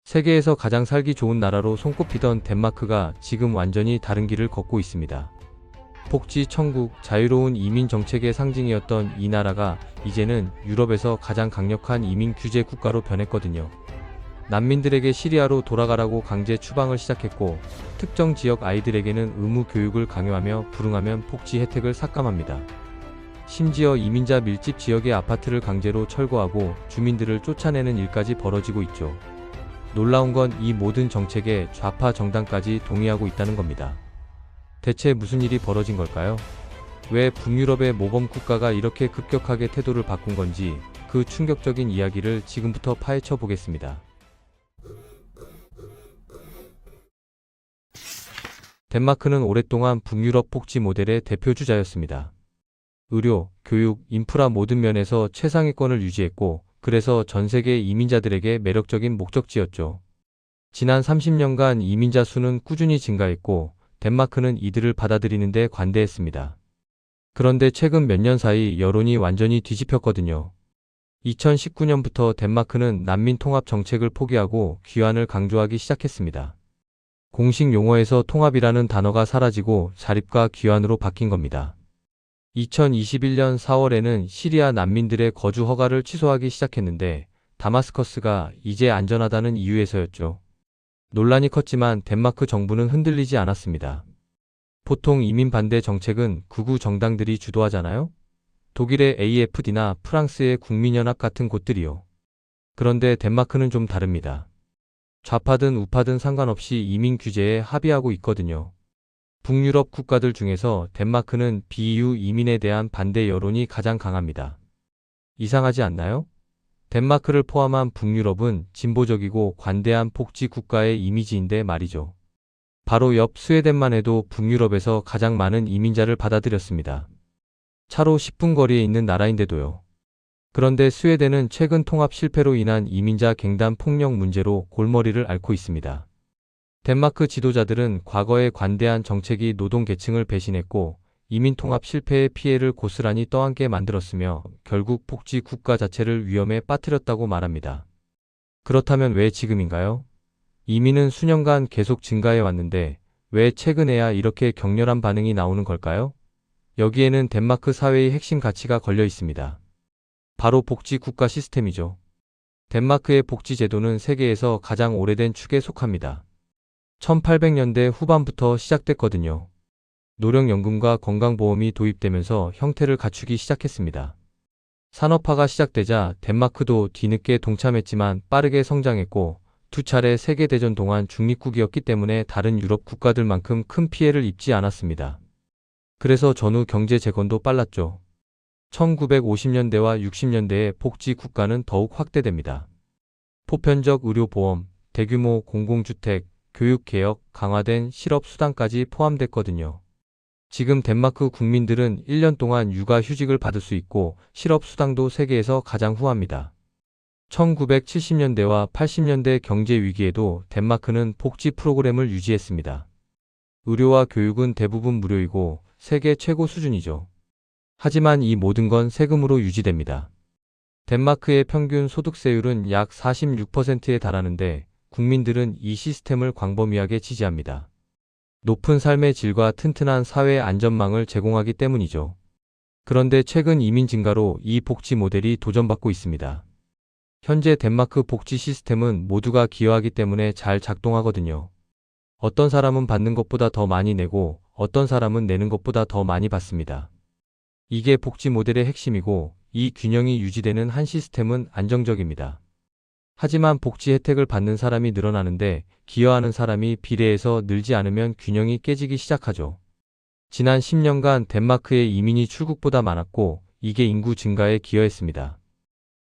세계에서 가장 살기 좋은 나라로 손꼽히던 덴마크가 지금 완전히 다른 길을 걷고 있습니다. 복지 천국, 자유로운 이민 정책의 상징이었던 이 나라가 이제는 유럽에서 가장 강력한 이민 규제 국가로 변했거든요. 난민들에게 시리아로 돌아가라고 강제 추방을 시작했고, 특정 지역 아이들에게는 의무 교육을 강요하며 불응하면 복지 혜택을 삭감합니다. 심지어 이민자 밀집 지역의 아파트를 강제로 철거하고 주민들을 쫓아내는 일까지 벌어지고 있죠. 놀라운 건 이 모든 정책에 좌파 정당까지 동의하고 있다는 겁니다. 대체 무슨 일이 벌어진 걸까요? 왜 북유럽의 모범 국가가 이렇게 급격하게 태도를 바꾼 건지, 그 충격적인 이야기를 지금부터 파헤쳐 보겠습니다. 덴마크는 오랫동안 북유럽 복지 모델의 대표주자였습니다. 의료, 교육, 인프라 모든 면에서 최상위권을 유지했고, 그래서 전 세계 이민자들에게 매력적인 목적지였죠. 지난 30년간 이민자 수는 꾸준히 증가했고, 덴마크는 이들을 받아들이는데 관대했습니다. 그런데 최근 몇 년 사이 여론이 완전히 뒤집혔거든요. 2019년부터 덴마크는 난민 통합 정책을 포기하고 귀환을 강조하기 시작했습니다. 공식 용어에서 통합이라는 단어가 사라지고 자립과 귀환으로 바뀐 겁니다. 2021년 4월에는 시리아 난민들의 거주 허가를 취소하기 시작했는데, 다마스커스가 이제 안전하다는 이유에서였죠. 논란이 컸지만 덴마크 정부는 흔들리지 않았습니다. 보통 이민 반대 정책은 극우 정당들이 주도하잖아요? 독일의 AFD나 프랑스의 국민연합 같은 곳들이요. 그런데 덴마크는 좀 다릅니다. 좌파든 우파든 상관없이 이민 규제에 합의하고 있거든요. 북유럽 국가들 중에서 덴마크는 비EU 이민에 대한 반대 여론이 가장 강합니다. 이상하지 않나요? 덴마크를 포함한 북유럽은 진보적이고 관대한 복지 국가의 이미지인데 말이죠. 바로 옆 스웨덴만 해도 북유럽에서 가장 많은 이민자를 받아들였습니다. 차로 10분 거리에 있는 나라인데도요. 그런데 스웨덴은 최근 통합 실패로 인한 이민자 갱단 폭력 문제로 골머리를 앓고 있습니다. 덴마크 지도자들은 과거의 관대한 정책이 노동계층을 배신했고, 이민 통합 실패의 피해를 고스란히 떠안게 만들었으며 결국 복지 국가 자체를 위험에 빠뜨렸다고 말합니다. 그렇다면 왜 지금인가요? 이민은 수년간 계속 증가해 왔는데 왜 최근에야 이렇게 격렬한 반응이 나오는 걸까요? 여기에는 덴마크 사회의 핵심 가치가 걸려 있습니다. 바로 복지 국가 시스템이죠. 덴마크의 복지 제도는 세계에서 가장 오래된 축에 속합니다. 1800년대 후반부터 시작됐거든요. 노령연금과 건강보험이 도입되면서 형태를 갖추기 시작했습니다. 산업화가 시작되자 덴마크도 뒤늦게 동참했지만 빠르게 성장했고, 두 차례 세계대전 동안 중립국이었기 때문에 다른 유럽 국가들만큼 큰 피해를 입지 않았습니다. 그래서 전후 경제 재건도 빨랐죠. 1950년대와 60년대의 복지 국가는 더욱 확대됩니다. 보편적 의료보험, 대규모 공공주택, 교육개혁, 강화된 실업수당까지 포함됐거든요. 지금 덴마크 국민들은 1년 동안 육아휴직을 받을 수 있고 실업수당도 세계에서 가장 후합니다. 1970년대와 80년대 경제 위기에도 덴마크는 복지 프로그램을 유지했습니다. 의료와 교육은 대부분 무료이고 세계 최고 수준이죠. 하지만 이 모든 건 세금으로 유지됩니다. 덴마크의 평균 소득세율은 약 46%에 달하는데 국민들은 이 시스템을 광범위하게 지지합니다. 높은 삶의 질과 튼튼한 사회 안전망을 제공하기 때문이죠. 그런데 최근 이민 증가로 이 복지 모델이 도전받고 있습니다. 현재 덴마크 복지 시스템은 모두가 기여하기 때문에 잘 작동하거든요. 어떤 사람은 받는 것보다 더 많이 내고 어떤 사람은 내는 것보다 더 많이 받습니다. 이게 복지 모델의 핵심이고, 이 균형이 유지되는 한 시스템은 안정적입니다. 하지만 복지 혜택을 받는 사람이 늘어나는데 기여하는 사람이 비례해서 늘지 않으면 균형이 깨지기 시작하죠. 지난 10년간 덴마크의 이민이 출국보다 많았고, 이게 인구 증가에 기여했습니다.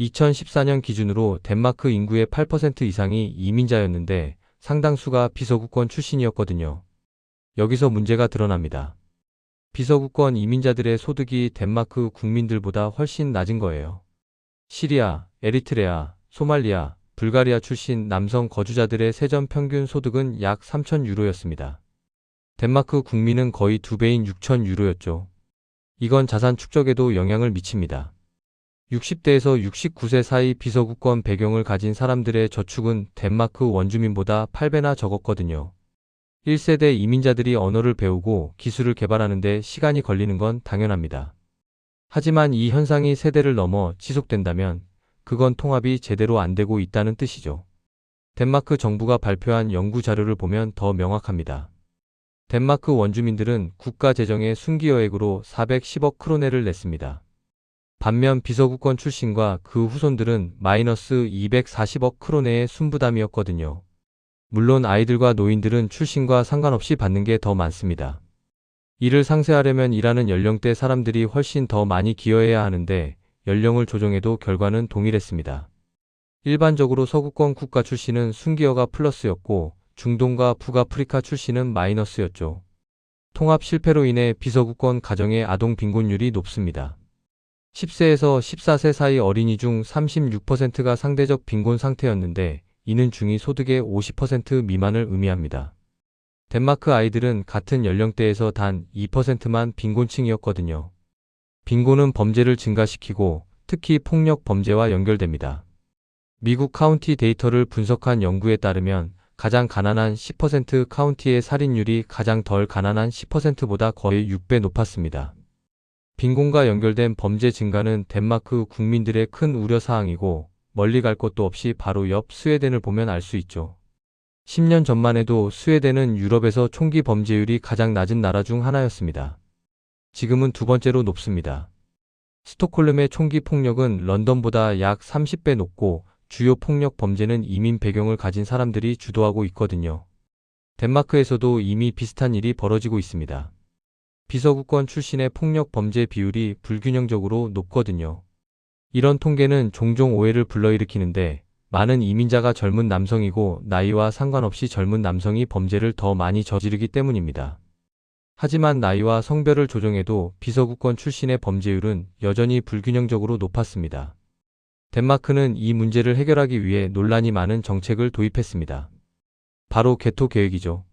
2014년 기준으로 덴마크 인구의 8% 이상이 이민자였는데 상당수가 비서구권 출신이었거든요. 여기서 문제가 드러납니다. 비서구권 이민자들의 소득이 덴마크 국민들보다 훨씬 낮은 거예요. 시리아, 에리트레아, 소말리아, 불가리아 출신 남성 거주자들의 세전 평균 소득은 약 3,000유로였습니다. 덴마크 국민은 거의 2배인 6,000유로였죠. 이건 자산 축적에도 영향을 미칩니다. 60대에서 69세 사이 비서구권 배경을 가진 사람들의 저축은 덴마크 원주민보다 8배나 적었거든요. 1세대 이민자들이 언어를 배우고 기술을 개발하는 데 시간이 걸리는 건 당연합니다. 하지만 이 현상이 세대를 넘어 지속된다면 그건 통합이 제대로 안 되고 있다는 뜻이죠. 덴마크 정부가 발표한 연구 자료를 보면 더 명확합니다. 덴마크 원주민들은 국가 재정에 순기여액으로 410억 크로네를 냈습니다. 반면 비서구권 출신과 그 후손들은 마이너스 240억 크로네의 순부담이었거든요. 물론 아이들과 노인들은 출신과 상관없이 받는 게 더 많습니다. 이를 상쇄하려면 일하는 연령대 사람들이 훨씬 더 많이 기여해야 하는데 연령을 조정해도 결과는 동일했습니다. 일반적으로 서구권 국가 출신은 순기여가 플러스였고 중동과 북아프리카 출신은 마이너스였죠. 통합 실패로 인해 비서구권 가정의 아동 빈곤율이 높습니다. 10세에서 14세 사이 어린이 중 36%가 상대적 빈곤 상태였는데 이는 중위 소득의 50% 미만을 의미합니다. 덴마크 아이들은 같은 연령대에서 단 2%만 빈곤층이었거든요. 빈곤은 범죄를 증가시키고 특히 폭력 범죄와 연결됩니다. 미국 카운티 데이터를 분석한 연구에 따르면 가장 가난한 10% 카운티의 살인율이 가장 덜 가난한 10%보다 거의 6배 높았습니다. 빈곤과 연결된 범죄 증가는 덴마크 국민들의 큰 우려사항이고 멀리 갈 것도 없이 바로 옆 스웨덴을 보면 알 수 있죠. 10년 전만 해도 스웨덴은 유럽에서 총기 범죄율이 가장 낮은 나라 중 하나였습니다. 지금은 두 번째로 높습니다. 스톡홀름의 총기 폭력은 런던보다 약 30배 높고 주요 폭력 범죄는 이민 배경을 가진 사람들이 주도하고 있거든요. 덴마크에서도 이미 비슷한 일이 벌어지고 있습니다. 비서구권 출신의 폭력 범죄 비율이 불균형적으로 높거든요. 이런 통계는 종종 오해를 불러일으키는데 많은 이민자가 젊은 남성이고 나이와 상관없이 젊은 남성이 범죄를 더 많이 저지르기 때문입니다. 하지만 나이와 성별을 조정해도 비서구권 출신의 범죄율은 여전히 불균형적으로 높았습니다. 덴마크는 이 문제를 해결하기 위해 논란이 많은 정책을 도입했습니다. 바로 개토 계획이죠.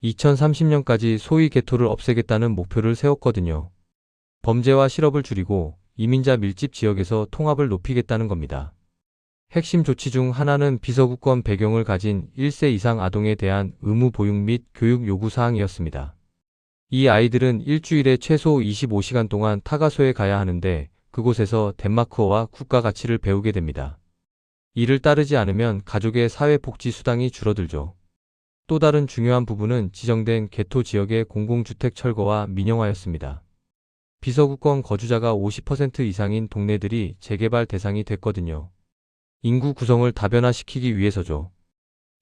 2030년까지 소위 개토를 없애겠다는 목표를 세웠거든요. 범죄와 실업을 줄이고 이민자 밀집 지역에서 통합을 높이겠다는 겁니다. 핵심 조치 중 하나는 비서구권 배경을 가진 1세 이상 아동에 대한 의무 보육 및 교육 요구 사항이었습니다. 이 아이들은 일주일에 최소 25시간 동안 타가소에 가야 하는데 그곳에서 덴마크어와 국가 가치를 배우게 됩니다. 이를 따르지 않으면 가족의 사회복지 수당이 줄어들죠. 또 다른 중요한 부분은 지정된 개토 지역의 공공주택 철거와 민영화였습니다. 비서구권 거주자가 50% 이상인 동네들이 재개발 대상이 됐거든요. 인구 구성을 다변화시키기 위해서죠.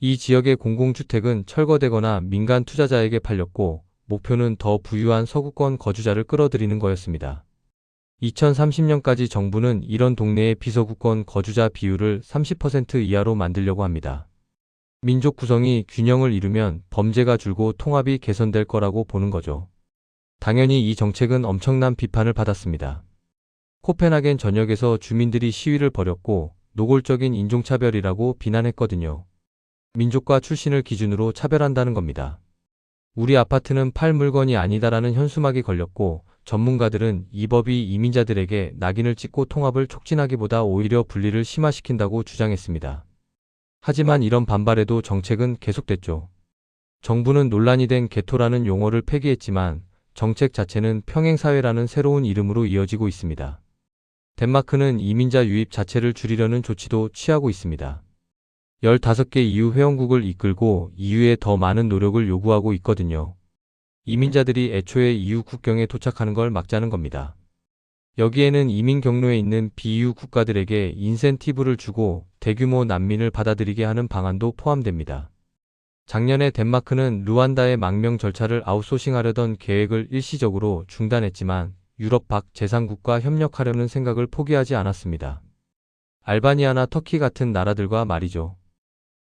이 지역의 공공주택은 철거되거나 민간 투자자에게 팔렸고 목표는 더 부유한 서구권 거주자를 끌어들이는 거였습니다. 2030년까지 정부는 이런 동네의 비서구권 거주자 비율을 30% 이하로 만들려고 합니다. 민족 구성이 균형을 이루면 범죄가 줄고 통합이 개선될 거라고 보는 거죠. 당연히 이 정책은 엄청난 비판을 받았습니다. 코펜하겐 전역에서 주민들이 시위를 벌였고 노골적인 인종차별이라고 비난했거든요. 민족과 출신을 기준으로 차별한다는 겁니다. 우리 아파트는 팔 물건이 아니다라는 현수막이 걸렸고 전문가들은 이 법이 이민자들에게 낙인을 찍고 통합을 촉진하기보다 오히려 분리를 심화시킨다고 주장했습니다. 하지만 이런 반발에도 정책은 계속됐죠. 정부는 논란이 된 개토라는 용어를 폐기했지만 정책 자체는 평행사회라는 새로운 이름으로 이어지고 있습니다. 덴마크는 이민자 유입 자체를 줄이려는 조치도 취하고 있습니다. 15개 EU 회원국을 이끌고 EU에 더 많은 노력을 요구하고 있거든요. 이민자들이 애초에 EU 국경에 도착하는 걸 막자는 겁니다. 여기에는 이민 경로에 있는 비EU 국가들에게 인센티브를 주고 대규모 난민을 받아들이게 하는 방안도 포함됩니다. 작년에 덴마크는 루안다의 망명 절차를 아웃소싱하려던 계획을 일시적으로 중단했지만 유럽 박 제3국과 협력하려는 생각을 포기하지 않았습니다. 알바니아나 터키 같은 나라들과 말이죠.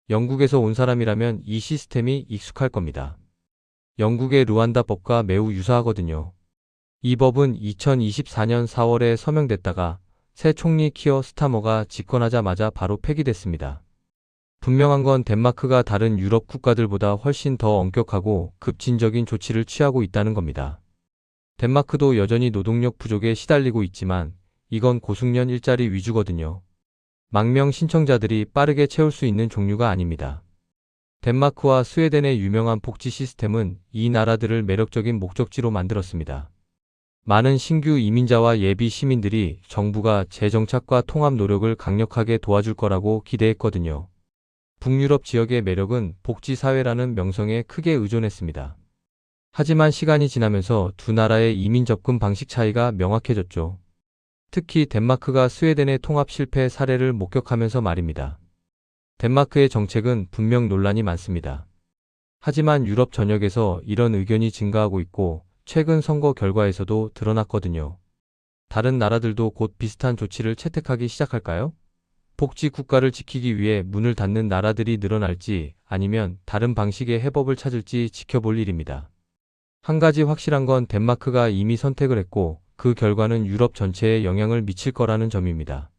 영국에서 온 사람이라면 이 시스템이 익숙할 겁니다. 영국의 루안다법과 매우 유사하거든요. 이 법은 2024년 4월에 서명됐다가 새 총리 키어 스타머가 집권하자마자 바로 폐기됐습니다. 분명한 건 덴마크가 다른 유럽 국가들보다 훨씬 더 엄격하고 급진적인 조치를 취하고 있다는 겁니다. 덴마크도 여전히 노동력 부족에 시달리고 있지만 이건 고숙련 일자리 위주거든요. 망명 신청자들이 빠르게 채울 수 있는 종류가 아닙니다. 덴마크와 스웨덴의 유명한 복지 시스템은 이 나라들을 매력적인 목적지로 만들었습니다. 많은 신규 이민자와 예비 시민들이 정부가 재정착과 통합 노력을 강력하게 도와줄 거라고 기대했거든요. 북유럽 지역의 매력은 복지사회라는 명성에 크게 의존했습니다. 하지만 시간이 지나면서 두 나라의 이민 접근 방식 차이가 명확해졌죠. 특히 덴마크가 스웨덴의 통합 실패 사례를 목격하면서 말입니다. 덴마크의 정책은 분명 논란이 많습니다. 하지만 유럽 전역에서 이런 의견이 증가하고 있고 최근 선거 결과에서도 드러났거든요. 다른 나라들도 곧 비슷한 조치를 채택하기 시작할까요? 복지 국가를 지키기 위해 문을 닫는 나라들이 늘어날지 아니면 다른 방식의 해법을 찾을지 지켜볼 일입니다. 한 가지 확실한 건 덴마크가 이미 선택을 했고 그 결과는 유럽 전체에 영향을 미칠 거라는 점입니다.